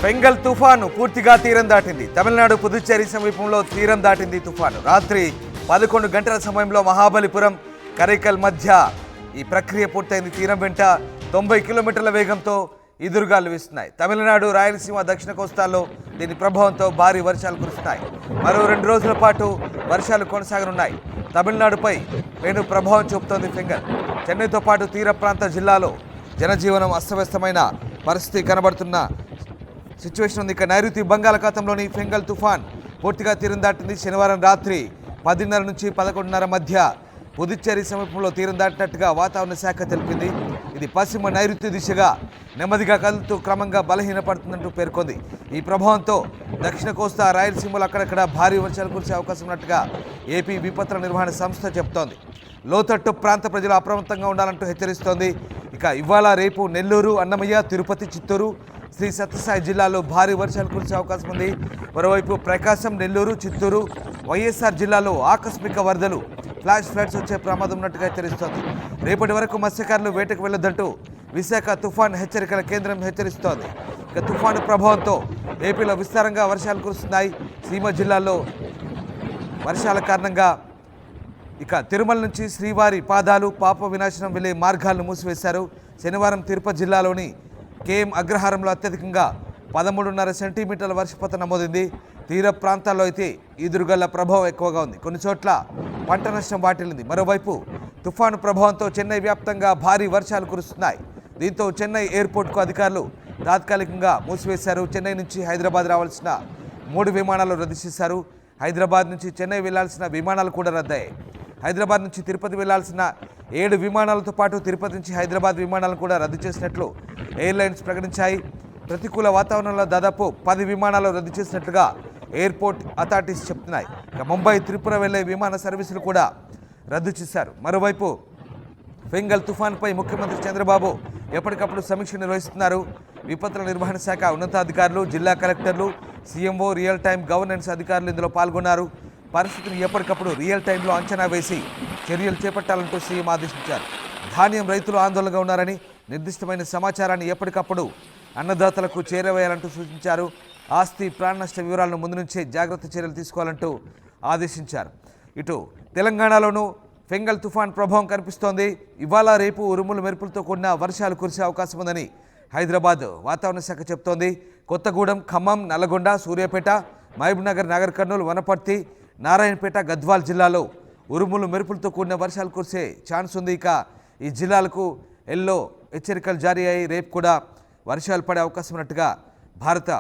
బెంగల్ తుఫాను పూర్తిగా తీరం దాటింది. తమిళనాడు పుదుచ్చేరి సమీపంలో తీరం దాటింది తుఫాను. రాత్రి 11 గంటల సమయంలో మహాబలిపురం కరైకల్ మధ్య ఈ ప్రక్రియ పూర్తయింది. తీరం వెంట 90 కిలోమీటర్ల వేగంతో ఎదురుగాలు వీస్తున్నాయి. తమిళనాడు, రాయలసీమ, దక్షిణ కోస్తాల్లో దీని ప్రభావంతో భారీ వర్షాలు కురుస్తున్నాయి. మరో 2 రోజుల పాటు వర్షాలు కొనసాగనున్నాయి. తమిళనాడుపై పెను ప్రభావం చూపుతోంది ఫెంగల్. చెన్నైతో పాటు తీర ప్రాంత జిల్లాలో జనజీవనం అస్తవ్యస్తమైన పరిస్థితి కనబడుతున్న సిచ్యువేషన్ ఉంది. ఇక నైరుతి బంగాళాఖాతంలోని ఫెంగల్ తుఫాన్ పూర్తిగా తీరం దాటింది. శనివారం రాత్రి 10:30 నుంచి 11:30 మధ్య పుదుచ్చేరి సమీపంలో తీరం దాటినట్టుగా వాతావరణ శాఖ తెలిపింది. ఇది పశ్చిమ నైరుతి దిశగా నెమ్మదిగా కదులుతూ క్రమంగా బలహీనపడుతుందంటూ పేర్కొంది. ఈ ప్రభావంతో దక్షిణ కోస్తా, రాయలసీమలో అక్కడక్కడ భారీ వర్షాలు కురిసే అవకాశం ఉన్నట్టుగా ఏపీ విపత్తుల నిర్వహణ సంస్థ చెబుతోంది. లోతట్టు ప్రాంత ప్రజలు అప్రమత్తంగా ఉండాలంటూ హెచ్చరిస్తోంది. ఇక ఇవాళ రేపు నెల్లూరు, అన్నమయ్య, తిరుపతి, చిత్తూరు, శ్రీ సత్యసాయి జిల్లాలో భారీ వర్షాలు కురిసే అవకాశం ఉంది. మరోవైపు ప్రకాశం, నెల్లూరు, చిత్తూరు, వైఎస్ఆర్ జిల్లాలో ఆకస్మిక వరదలు, ఫ్లాష్ ఫ్లడ్స్ వచ్చే ప్రమాదం ఉన్నట్టుగా హెచ్చరిస్తోంది. రేపటి వరకు మత్స్యకారులు వేటకు వెళ్లొద్దంటూ విశాఖ తుఫాన్ హెచ్చరికల కేంద్రం హెచ్చరిస్తోంది. ఇక తుఫాను ప్రభావంతో ఏపీలో విస్తారంగా వర్షాలు కురుస్తున్నాయి. సీమ జిల్లాల్లో వర్షాల కారణంగా ఇక తిరుమల నుంచి శ్రీవారి పాదాలు, పాప వినాశనం వెళ్లే మార్గాలను మూసివేశారు. శనివారం తిరుపతి జిల్లాలోని కేఎం అగ్రహారంలో అత్యధికంగా 13.5 సెంటీమీటర్ల వర్షపాతం నమోదైంది. తీర ప్రాంతాల్లో అయితే ఈదురుగళ్ల ప్రభావం ఎక్కువగా ఉంది. కొన్ని చోట్ల పంట నష్టం వాటిల్లింది. మరోవైపు తుఫాను ప్రభావంతో చెన్నై వ్యాప్తంగా భారీ వర్షాలు కురుస్తున్నాయి. దీంతో చెన్నై ఎయిర్పోర్ట్కు అధికారులు తాత్కాలికంగా మూసివేశారు. చెన్నై నుంచి హైదరాబాద్ రావాల్సిన 3 విమానాలు రద్దు చేశారు. హైదరాబాద్ నుంచి చెన్నై వెళ్లాల్సిన విమానాలు కూడా రద్దయ్యాయి. హైదరాబాద్ నుంచి తిరుపతి వెళ్లాల్సిన 7 విమానాలతో పాటు తిరుపతి నుంచి హైదరాబాద్ విమానాలను కూడా రద్దు చేసినట్లు ఎయిర్లైన్స్ ప్రకటించాయి. ప్రతికూల వాతావరణంలో దాదాపు 10 విమానాలు రద్దు చేసినట్లుగా ఎయిర్పోర్ట్ అథారిటీస్ చెప్తున్నాయి. ఇక ముంబై, త్రిపుర వెళ్లే విమాన సర్వీసులు కూడా రద్దు చేశారు. మరోవైపు ఫెంగల్ తుఫాన్పై ముఖ్యమంత్రి చంద్రబాబు ఎప్పటికప్పుడు సమీక్ష నిర్వహిస్తున్నారు. విపత్తుల నిర్వహణ శాఖ ఉన్నతాధికారులు, జిల్లా కలెక్టర్లు, సీఎంఓ, రియల్ టైం గవర్నెన్స్ అధికారులు ఇందులో పాల్గొన్నారు. పరిస్థితిని ఎప్పటికప్పుడు రియల్ టైంలో అంచనా వేసి చర్యలు చేపట్టాలంటూ సీఎం ఆదేశించారు. ధాన్యం రైతులు ఆందోళనగా ఉన్నారని, నిర్దిష్టమైన సమాచారాన్ని ఎప్పటికప్పుడు అన్నదాతలకు చేరవేయాలంటూ సూచించారు. ఆస్తి, ప్రాణ నష్ట వివరాలను ముందు నుంచే జాగ్రత్త చర్యలు తీసుకోవాలంటూ ఆదేశించారు. ఇటు తెలంగాణలోనూ ఫెంగల్ తుఫాన్ ప్రభావం కనిపిస్తోంది. ఇవాళ రేపు ఉరుములు మెరుపులతో కూడిన వర్షాలు కురిసే అవకాశం ఉందని హైదరాబాద్ వాతావరణ శాఖ చెబుతోంది. కొత్తగూడెం, ఖమ్మం, నల్లగొండ, సూర్యాపేట, మహబూబ్నగర్, నగర్ కర్నూలు, వనపర్తి, నారాయణపేట, గద్వాల్ జిల్లాలో ఉరుములు మెరుపులతో కూడిన వర్షాలు కురిసే ఛాన్స్ ఉంది. ఇక ఈ జిల్లాలకు ఎల్లో హెచ్చరికలు జారీ అయ్యి రేపు కూడా వర్షాలు పడే అవకాశం ఉన్నట్టుగా భారత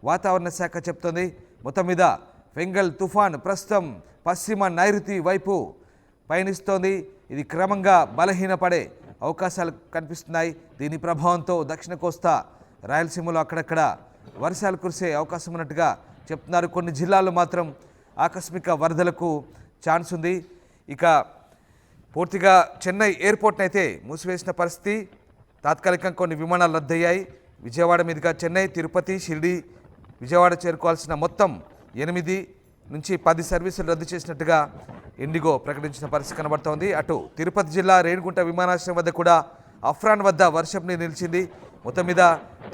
వాతావరణ శాఖ చెప్తోంది. మొత్తం మీద ఫెంగల్ తుఫాన్ ప్రస్తుతం పశ్చిమ నైరుతి వైపు పయనిస్తోంది. ఇది క్రమంగా బలహీనపడే అవకాశాలు కనిపిస్తున్నాయి. దీని ప్రభావంతో దక్షిణ కోస్తా, రాయలసీమలో అక్కడక్కడ వర్షాలు కురిసే అవకాశం ఉన్నట్టుగా చెప్తున్నారు. కొన్ని జిల్లాల్లో మాత్రం ఆకస్మిక వరదలకు ఛాన్స్ ఉంది. ఇక పూర్తిగా చెన్నై ఎయిర్పోర్ట్ని అయితే మూసివేసిన పరిస్థితి. తాత్కాలికంగా కొన్ని విమానాలు రద్దయ్యాయి. విజయవాడ మీదుగా చెన్నై, తిరుపతి, షిరిడి, విజయవాడ చేరుకోవాల్సిన మొత్తం 8 నుంచి 10 సర్వీసులు రద్దు చేసినట్టుగా ఇండిగో ప్రకటించిన పరిస్థితి కనబడుతోంది. అటు తిరుపతి జిల్లా రేణిగుంట విమానాశ్రయం వద్ద కూడా అఫ్రాన్ వద్ద వర్షం నీరు నిలిచింది. మొత్తం మీద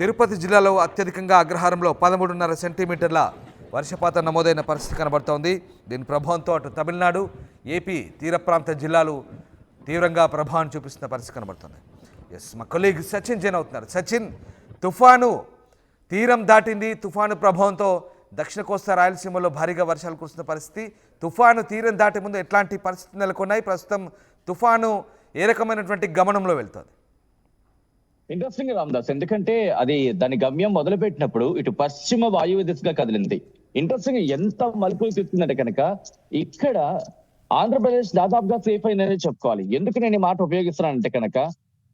తిరుపతి జిల్లాలో అత్యధికంగా అగ్రహారంలో 13.5 సెంటీమీటర్ల వర్షపాతం నమోదైన పరిస్థితి కనబడుతోంది. దీని ప్రభావంతో అటు తమిళనాడు, ఏపీ తీర ప్రాంత జిల్లాలు తీవ్రంగా ప్రభావం చూపిస్తున్న పరిస్థితి కనబడుతుంది. ఎస్, మా కొలీగ్ సచిన్ జైన్ అవుతున్నారు. సచిన్, తుఫాను తీరం దాటింది. తుఫాను ప్రభావంతో దక్షిణ కోస్తా, రాయలసీమలో భారీగా వర్షాలు కురుస్తున్న పరిస్థితి. తుఫాను తీరం దాటే ముందు ఎట్లాంటి పరిస్థితులు నెలకొన్నాయి? ప్రస్తుతం తుఫాను ఏ రకమైనటువంటి గమనంలో వెళ్తుంది? ఇంట్రెస్టింగ్ రామ్దాస్, ఎందుకంటే అది దాని గమ్యం మొదలుపెట్టినప్పుడు ఇటు పశ్చిమ వాయువ్య దిశగా కదిలింది. ఇంట్రెస్టింగ్ ఎంత మలుపులు తిరుగుతుందంటే కనుక ఇక్కడ ఆంధ్రప్రదేశ్ దాదాపుగా సేఫ్ అయిందనే చెప్పుకోవాలి. ఎందుకు నేను ఈ మాట ఉపయోగిస్తున్నానంటే కనుక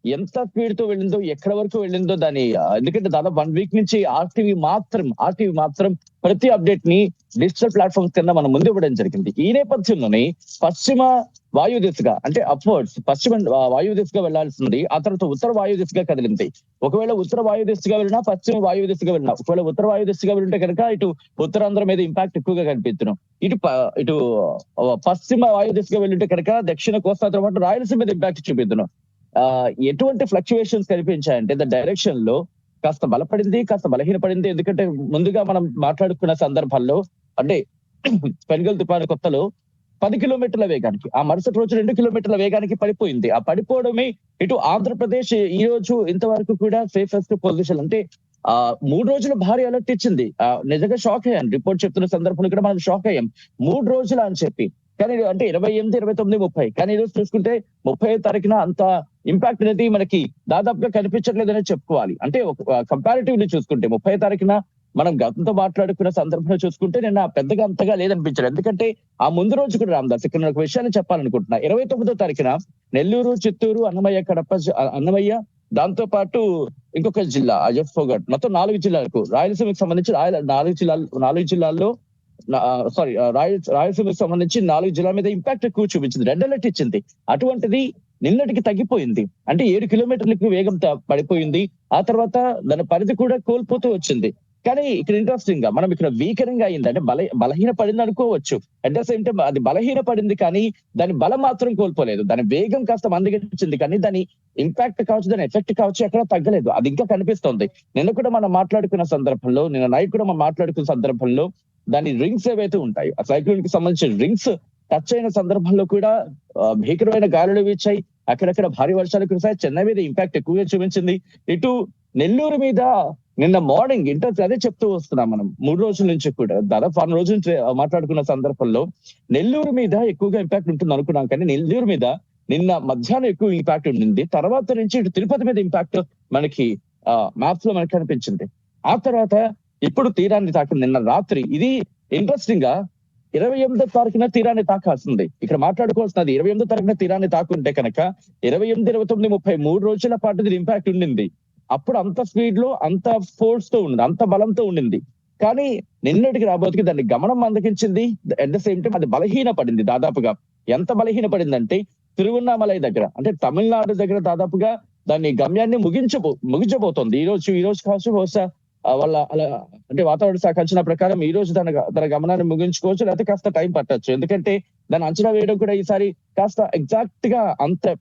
ఎంత స్పీడ్ తో వెళ్ళిందో, ఎక్కడ వరకు వెళ్ళిందో దాని, ఎందుకంటే దాదాపు 1 వీక్ నుంచి ఆర్టీవీ మాత్రం ప్రతి అప్డేట్ ని డిజిటల్ ప్లాట్ఫామ్స్ కింద మనం ముందు ఇవ్వడం జరిగింది. ఈ నేపథ్యంలోనే పశ్చిమ వాయు దిశగా, అంటే అప్వర్డ్స్ పశ్చిమ వాయు దిశగా వెళ్లాల్సింది, ఆ తర్వాత ఉత్తర వాయు దిశగా కదిలింది. ఒకవేళ ఉత్తర వాయు దిశగా వెళ్ళినా, పశ్చిమ వాయు దిశగా వెళ్ళినా, ఒకవేళ ఉత్తర వాయు దిశగా వెళ్ళింటే కనుక ఇటు ఉత్తరాంధ్ర మీద ఇంపాక్ట్ ఎక్కువగా కనిపిస్తున్నాం. ఇటు పశ్చిమ వాయు దిశగా వెళ్ళింటే కనుక దక్షిణ కోస్తాతో పాటు రాయలసీమ మీద ఇంపాక్ట్ చూపిస్తున్నాం. ఎటువంటి ఫ్లక్చువేషన్స్ కనిపించాయంటే ద డైరెక్షన్ లో కాస్త బలపడింది, కాస్త బలహీనపడింది. ఎందుకంటే ముందుగా మనం మాట్లాడుకున్న సందర్భాల్లో అంటే పెనుగల్ తుఫాను కొత్తలో 10 కిలోమీటర్ల వేగానికి, ఆ మరుసటి రోజు 2 కిలోమీటర్ల వేగానికి పడిపోయింది. ఆ పడిపోవడమే ఇటు ఆంధ్రప్రదేశ్ ఈ రోజు ఇంతవరకు కూడా సేఫెస్ట్ పొజిషన్. అంటే 3 రోజులు భారీ అలర్ట్ ఇచ్చింది. నిజంగా షాక్ అయ్యాను. రిపోర్ట్ చెప్తున్న సందర్భంలో కూడా మనం షాక్ అయ్యాం. 3 రోజులు అని చెప్పి. కానీ అంటే 28, 29, 30. కానీ ఈ రోజు చూసుకుంటే 30వ తారీఖున అంత ఇంపాక్ట్ అనేది మనకి దాదాపుగా కనిపించట్లేదనే చెప్పుకోవాలి. అంటే కంపారిటివ్లీ చూసుకుంటే 30వ తారీఖున మనం గతంతో మాట్లాడుకున్న సందర్భంలో చూసుకుంటే నిన్న పెద్దగా అంతగా లేదనిపించాడు. ఎందుకంటే ఆ ముందు రోజు కూడా రామదాస్ ఇక్కడ ఒక విషయాన్ని చెప్పాలనుకుంటున్నా. 29వ తారీఖున నెల్లూరు, చిత్తూరు, అన్నమయ్య, కడప, అన్నమయ్య, దాంతో పాటు ఇంకొక జిల్లా ఫోగట్, మొత్తం 4 జిల్లాలకు రాయలసీమకు సంబంధించి 4 జిల్లాల్లో రాయలసీమకు సంబంధించి 4 జిల్లాల మీద ఇంపాక్ట్ ఎక్కువ చూపించింది. రెడ్ అలర్ట్ ఇచ్చింది. అటువంటిది నిన్నటికి తగ్గిపోయింది. అంటే 7 కిలోమీటర్లకు వేగం పడిపోయింది. ఆ తర్వాత దాని పరిధి కూడా కోల్పోతూ వచ్చింది. కానీ ఇక్కడ ఇంట్రెస్టింగ్ గా మనం ఇక్కడ వీకరింగ్ అయింది, అంటే బలహీన పడింది అనుకోవచ్చు. అట్ ద సేమ్ టైం అది బలహీన పడింది కానీ దాని బలం మాత్రం కోల్పోలేదు. దాని వేగం కాస్త మందగించింది కానీ దాని ఇంపాక్ట్ కావచ్చు, దాని ఎఫెక్ట్ కావచ్చు ఎక్కడ తగ్గలేదు. అది ఇంకా కనిపిస్తోంది. నిన్న కూడా మనం మాట్లాడుకున్న సందర్భంలో, నిన్న నైట్ కూడా మనం మాట్లాడుకున్న సందర్భంలో దాని రింగ్స్ ఏవైతే ఉంటాయి, ఆ సైక్లోన్ కి సంబంధించిన రింగ్స్ టచ్ అయిన సందర్భంలో కూడా భీకరమైన గాలులు వీచాయి. అక్కడక్కడ భారీ వర్షాలు కురిశాయి. చెన్నై మీద ఇంపాక్ట్ ఎక్కువగా చూపించింది. ఇటు నెల్లూరు మీద నిన్న మార్నింగ్ అదే చెప్తూ వస్తున్నాం మనం 3 రోజుల నుంచి కూడా, దాదాపు 6 రోజుల నుంచి మాట్లాడుకున్న సందర్భంలో నెల్లూరు మీద ఎక్కువగా ఇంపాక్ట్ ఉంటుంది అనుకున్నాం. కానీ నెల్లూరు మీద నిన్న మధ్యాహ్నం ఎక్కువ ఇంపాక్ట్ ఉండింది. తర్వాత నుంచి ఇటు తిరుపతి మీద ఇంపాక్ట్ మనకి మ్యాప్స్ లో మనకి కనిపించింది. ఆ తర్వాత ఇప్పుడు తీరాన్ని తాకింది నిన్న రాత్రి. ఇది ఇంట్రెస్టింగ్ గా 28వ తారీఖున తీరాన్ని తాకాల్సింది. ఇక్కడ మాట్లాడుకోవాల్సినది 28వ తారీఖున తీరాన్ని తాకుంటే కనుక 28, 29, 30 3 రోజుల పాటు దీని ఇంపాక్ట్ ఉండింది. అప్పుడు అంత స్పీడ్ లో, అంత ఫోర్స్ తో ఉండింది, అంత బలంతో ఉండింది. కానీ నిన్నటికి రాబోతుకి దాన్ని గమనం మందగించింది. అట్ ద సేమ్ టైం అది బలహీన పడింది. దాదాపుగా ఎంత బలహీన పడిందంటే తిరువన్నామలై దగ్గర, అంటే తమిళనాడు దగ్గర దాదాపుగా దాన్ని గమ్యాన్ని ముగించబోతోంది. ఈ రోజు కావచ్చు, బహుశా వాళ్ళ అలా అంటే వాతావరణ శాఖ అంచనా ప్రకారం ఈ రోజు తన గమనాన్ని ముగించుకోవచ్చు, లేకపోతే కాస్త టైం పట్టొచ్చు. ఎందుకంటే దాన్ని అంచనా వేయడం కూడా ఈసారి కాస్త ఎగ్జాక్ట్ గా అంత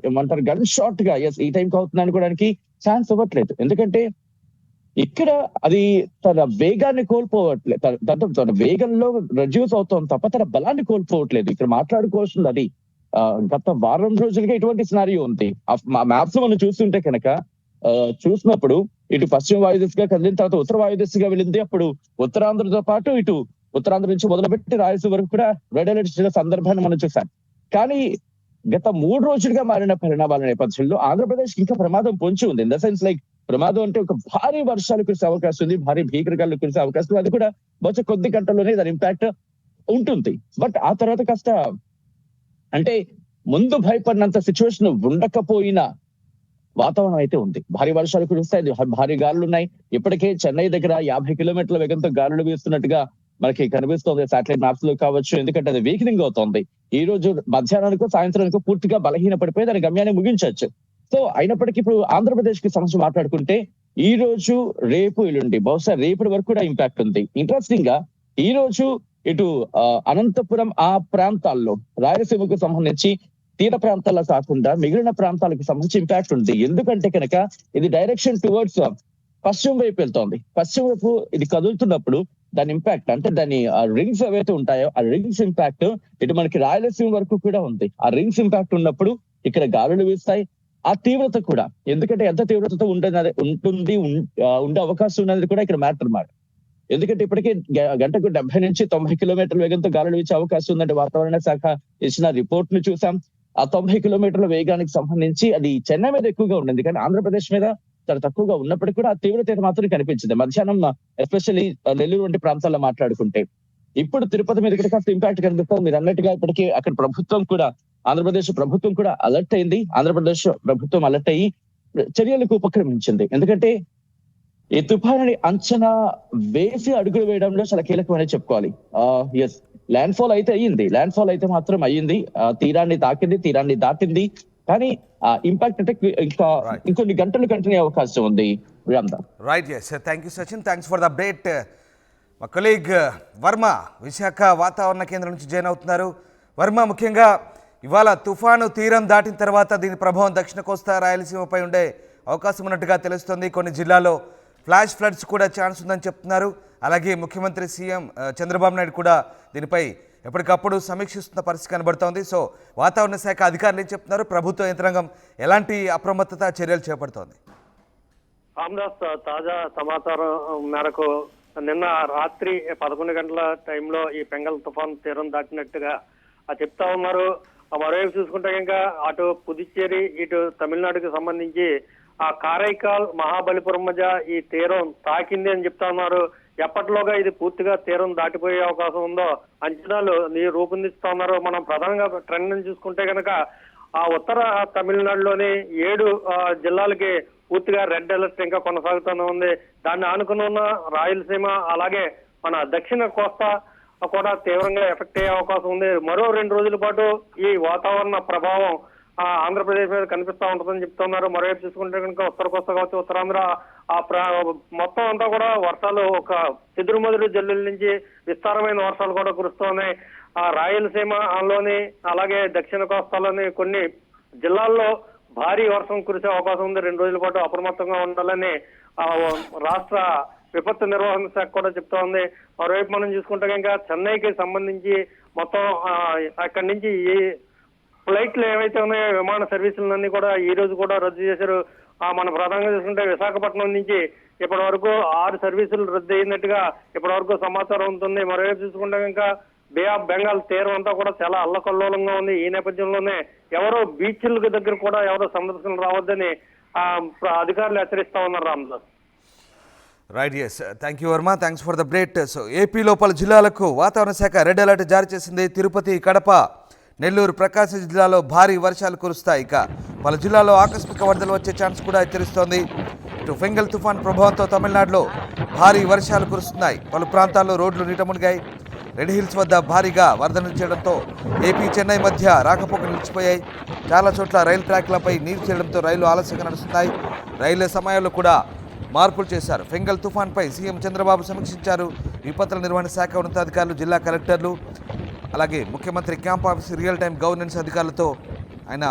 ఏమంటారు గన్ షాట్ గా ఈ టైంకి అవుతుంది అనుకోవడానికి ఛాన్స్ ఇవ్వట్లేదు. ఎందుకంటే ఇక్కడ అది తన వేగాన్ని కోల్పోవట్లేదు, తన వేగంలో రెడ్యూస్ అవుతుంది తప్ప తన బలాన్ని కోల్పోవట్లేదు. ఇక్కడ మాట్లాడుకోవాల్సింది అది. గత వారం రోజులుగా ఇటువంటి సినారియో ఉంది. మ్యాప్స్ మనం చూస్తుంటే కనుక చూసినప్పుడు ఇటు పశ్చిమ వాయుదిశగా కదిలిన తర్వాత ఉత్తర వాయుదిశగా వెళ్ళింది. అప్పుడు ఉత్తరాంధ్రతో పాటు ఇటు ఉత్తరాంధ్ర నుంచి మొదలుపెట్టి రాయలసీమ వరకు కూడా రెడ్ అలర్ట్ ఇచ్చిన సందర్భాన్ని మనం చూసాం. కానీ గత 3 రోజులుగా మారిన పరిణామాల నేపథ్యంలో ఆంధ్రప్రదేశ్ ఇంకా ప్రమాదం పొంచి ఉంది. ఇన్ ద సెన్స్ లైక్ ప్రమాదం అంటే ఒక భారీ వర్షాలు కురిసే అవకాశం ఉంది, భారీ భీకరగాలు కురిసే అవకాశం ఉంది. అది కూడా బహుశా కొద్ది గంటల్లోనే దాని ఇంపాక్ట్ ఉంటుంది. బట్ ఆ తర్వాత కాస్త అంటే ముందు భయపడినంత సిచ్యువేషన్ ఉండకపోయినా వాతావరణం అయితే ఉంది. భారీ వర్షాలు కురుస్తాయి, భారీ గాలులు ఉన్నాయి. ఇప్పటికే చెన్నై దగ్గర 50 కిలోమీటర్ల వేగంతో గాలులు వీస్తున్నట్టుగా మనకి కనిపిస్తోంది సాటిలైట్ మ్యాప్స్ లో కావచ్చు. ఎందుకంటే అది వీకనింగ్ అవుతోంది. ఈ రోజు మధ్యాహ్నానికో సాయంత్రానికో పూర్తిగా బలహీన పడిపోయి దాని గమ్యాన్ని ముగించవచ్చు. సో అయినప్పటికీ ఇప్పుడు ఆంధ్రప్రదేశ్ కి సంబంధించి మాట్లాడుకుంటే ఈ రోజు, రేపు, ఎల్లుండి, బహుశా రేపటి వరకు కూడా ఇంపాక్ట్ ఉంది. ఇంట్రెస్టింగ్ గా ఈ రోజు ఇటు అనంతపురం ఆ ప్రాంతాల్లో రాయలసీమకు సంబంధించి తీర ప్రాంతాల్లో కాకుండా మిగిలిన ప్రాంతాలకు సంబంధించి ఇంపాక్ట్ ఉంది. ఎందుకంటే కనుక ఇది డైరెక్షన్ టువర్డ్స్ పశ్చిమ వైపు వెళ్తోంది. పశ్చిమ వైపు ఇది కదులుతున్నప్పుడు దాని ఇంపాక్ట్, అంటే దాని రింగ్స్ ఏవైతే ఉంటాయో ఆ రింగ్స్ ఇంపాక్ట్ ఇటు మనకి రాయలసీమ వరకు కూడా ఉంది. ఆ రింగ్స్ ఇంపాక్ట్ ఉన్నప్పుడు ఇక్కడ గాలులు వీస్తాయి. ఆ తీవ్రత కూడా, ఎందుకంటే ఎంత తీవ్రతతో ఉండే అవకాశం ఉన్నది కూడా ఇక్కడ మ్యాటర్ అన్నమాట. ఎందుకంటే ఇప్పటికే గంటకు 70 నుంచి 90 కిలోమీటర్ల వేగంతో గాలులు వీచే అవకాశం ఉందంటే వాతావరణ శాఖ ఇచ్చిన రిపోర్ట్ ను చూసాం. ఆ 90 కిలోమీటర్ల వేగానికి సంబంధించి అది చెన్నై మీద ఎక్కువగా ఉండింది, కానీ ఆంధ్రప్రదేశ్ మీద చాలా తక్కువగా ఉన్నప్పటికీ కూడా ఆ తీవ్రత మాత్రం కనిపించింది. మధ్యాహ్నం ఎస్పెషల్లీ నెల్లూరు వంటి ప్రాంతాల్లో మాట్లాడుకుంటే ఇప్పుడు తిరుపతి మీద కాస్త ఇంపాక్ట్ కనిపిస్తుంది. మీరు అన్నట్టుగా ఇప్పటికీ అక్కడ ప్రభుత్వం కూడా, ఆంధ్రప్రదేశ్ ప్రభుత్వం కూడా అలర్ట్ అయింది. ఆంధ్రప్రదేశ్ ప్రభుత్వం అలర్ట్ అయ్యి చర్యలకు ఉపక్రమించింది. ఎందుకంటే ఈ తుఫానుని అంచనా వేసి అడుగులు వేయడంలో చాలా కీలకమని చెప్పుకోవాలి. ఎస్, ల్యాండ్ ఫాల్ అయితే అయ్యింది, ల్యాండ్ ఫాల్ అయితే మాత్రం అయ్యింది, తీరాన్ని తాకింది, తీరాన్ని దాటింది. కానీ ఇంపాక్ట్ అంటే ఇంకా ఇంకొన్ని గంటలు కంటిన్యూ అవకాశం ఉంది. Right, yes, thank you Sachin, thanks for the update. మా కొలీగ్ వర్మ విశాఖ వాతావరణ కేంద్రం నుంచి జాయిన్ అవుతున్నారు. వర్మ, ముఖ్యంగా ఇవాళ తుఫాను తీరం దాటిన తర్వాత దీని ప్రభావం దక్షిణ కోస్తా రాయలసీమపై ఉండే అవకాశం ఉన్నట్టుగా తెలుస్తుంది. కొన్ని జిల్లాల్లో ఫ్లాష్ ఫ్లడ్స్ కూడా ఛాన్స్ ఉందని చెప్తున్నారు. అలాగే ముఖ్యమంత్రి సీఎం చంద్రబాబు నాయుడు కూడా దీనిపై ఎప్పటికప్పుడు సమీక్షిస్తున్న పరిస్థితి కనబడుతోంది. సో వాతావరణ శాఖ అధికారులు ఏం చెప్తున్నారు, ప్రభుత్వ యంత్రాంగం ఎలాంటి అప్రమత్తత చర్యలు చేపడుతోంది? రామదాస్, తాజా సమాచారం మేరకు నిన్న రాత్రి 11 గంటల టైంలో ఈ పెంగల్ తుఫాన్ తీరం దాటినట్టుగా చెప్తా ఉన్నారు. మరోవైపు చూసుకుంటే ఇంకా అటు పుదుచ్చేరి ఇటు తమిళనాడుకి సంబంధించి ఆ కారైకాల్ మహాబలిపురం మధ్య ఈ తీరం తాకింది అని చెప్తా ఉన్నారు. ఎప్పటిలోగా ఇది పూర్తిగా తీరం దాటిపోయే అవకాశం ఉందో అంచనాలు రూపొందిస్తా ఉన్నారు. మనం ప్రధానంగా ట్రెండ్ ని చూసుకుంటే కనుక ఆ ఉత్తర తమిళనాడులోని 7 జిల్లాలకి పూర్తిగా రెడ్ అలర్ట్ ఇంకా కొనసాగుతూనే ఉంది. దాన్ని ఆనుకుని ఉన్న రాయలసీమ అలాగే మన దక్షిణ కోస్తా కూడా తీవ్రంగా ఎఫెక్ట్ అయ్యే అవకాశం ఉంది. మరో 2 రోజుల పాటు ఈ వాతావరణ ప్రభావం ఆంధ్రప్రదేశ్ మీద కనిపిస్తా ఉంటుందని చెప్తున్నారు. మరోవైపు చూసుకుంటే కనుక ఉత్తర కోస్తా కావచ్చు, ఉత్తరాంధ్ర మొత్తం అంతా కూడా వర్షాలు ఒక చెదురుమదురు జల్లుల నుంచి విస్తారమైన వర్షాలు కూడా కురుస్తున్నాయి. రాయలసీమలోని అలాగే దక్షిణ కోస్తాలోని కొన్ని జిల్లాల్లో భారీ వర్షం కురిసే అవకాశం ఉంది. 2 రోజుల పాటు అప్రమత్తంగా ఉండాలని రాష్ట్ర విపత్తు నిర్వహణ శాఖ కూడా చెప్తా ఉంది. మరోవైపు మనం చూసుకుంటే ఇంకా చెన్నైకి సంబంధించి మొత్తం అక్కడి నుంచి ఈ ఫ్లైట్లు ఏవైతే ఉన్నాయో విమాన సర్వీసులన్నీ కూడా ఈ రోజు కూడా రద్దు చేశారు. మన ప్రధానంగా చూసుకుంటే విశాఖపట్నం నుంచి ఇప్పటి వరకు 6 సర్వీసులు రద్దు అయినట్టుగా ఇప్పటి వరకు సమాచారం ఉంటుంది. మరోవైపు చూసుకుంటే ఇంకా బే ఆఫ్ బెంగాల్ తీరం అంతా కూడా చాలా అల్లకల్లోలంగా ఉంది. ఈ నేపథ్యంలోనే ఎవరో బీచ్ల దగ్గర కూడా ఎవరో సందర్శనలు రావద్దని అధికారులు హెచ్చరిస్తా ఉన్నారు. Ramdas, right, yes, thank you Varma, thanks for the update. So ఏపీలో పలు జిల్లాలకు వాతావరణ శాఖ రెడ్ అలర్ట్ జారీ చేసింది. తిరుపతి, కడప, నెల్లూరు, ప్రకాశం జిల్లాలో భారీ వర్షాలు కురుస్తాయి. ఇక పలు జిల్లాల్లో ఆకస్మిక వరదలు వచ్చే ఛాన్స్ కూడా హెచ్చరిస్తోంది. ఇటు ఫెంగల్ తుఫాన్ ప్రభావంతో తమిళనాడులో భారీ వర్షాలు కురుస్తున్నాయి. పలు ప్రాంతాల్లో రోడ్లు నీట మునిగాయి. రెడ్ హిల్స్ వద్ద భారీగా వరదలు చేయడంతో ఏపీ చెన్నై మధ్య రాకపోకలు నిలిచిపోయాయి. చాలా చోట్ల రైలు ట్రాక్లపై నీరు చేరడంతో రైలు ఆలస్యంగా నడుస్తున్నాయి. రైళ్ల సమయాల్లో కూడా మార్పులు చేశారు. ఫెంగల్ తుఫాన్పై సీఎం చంద్రబాబు సమీక్షించారు. విపత్తుల నిర్వహణ శాఖ ఉన్నతాధికారులు, జిల్లా కలెక్టర్లు అలాగే ముఖ్యమంత్రి camp office real time governance అధికారులతో ఆయన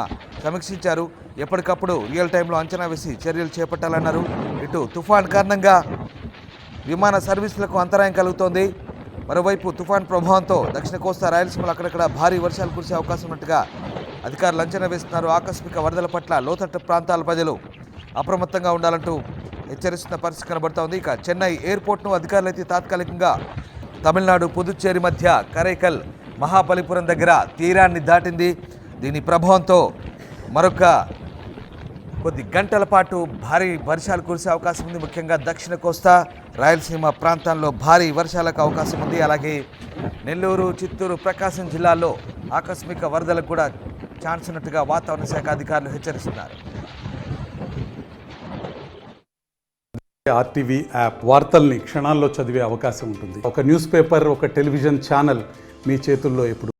సమీక్షించారు. ఎప్పటికప్పుడు రియల్ టైంలో అంచనా వేసి చర్యలు చేపట్టాలన్నారు. ఇటు తుఫాన్ కారణంగా విమాన సర్వీసులకు అంతరాయం కలుగుతోంది. మరోవైపు తుఫాన్ ప్రభావంతో దక్షిణ కోస్తా, రాయలసీమలో అక్కడక్కడ భారీ వర్షాలు కురిసే అవకాశం ఉన్నట్టుగా అధికారులు అంచనా వేస్తున్నారు. ఆకస్మిక వరదల పట్ల లోతట్టు ప్రాంతాల ప్రజలు అప్రమత్తంగా ఉండాలంటూ హెచ్చరిస్తున్న పరిస్థితి కనబడుతోంది. ఇక చెన్నై ఎయిర్పోర్ట్ను అధికారులు అయితే తాత్కాలికంగా తమిళనాడు, పుదుచ్చేరి మధ్య కరైకల్ మహాబలిపురం దగ్గర తీరాన్ని దాటింది. దీని ప్రభావంతో మరొక కొద్ది గంటల పాటు భారీ వర్షాలు కురిసే అవకాశం ఉంది. ముఖ్యంగా దక్షిణ కోస్తా, రాయలసీమ ప్రాంతాల్లో భారీ వర్షాలకు అవకాశం ఉంది. అలాగే నెల్లూరు, చిత్తూరు, ప్రకాశం జిల్లాల్లో ఆకస్మిక వరదలకు కూడా ఛాన్స్ ఉన్నట్టుగా వాతావరణ శాఖ అధికారులు హెచ్చరిస్తున్నారు. ఆర్టీవీ యాప్ వార్తల్ని క్షణాల్లో చదివే అవకాశం ఉంటుంది. ఒక న్యూస్ పేపర్, ఒక టెలివిజన్ ఛానల్ మీ చేతుల్లో ఎప్పుడు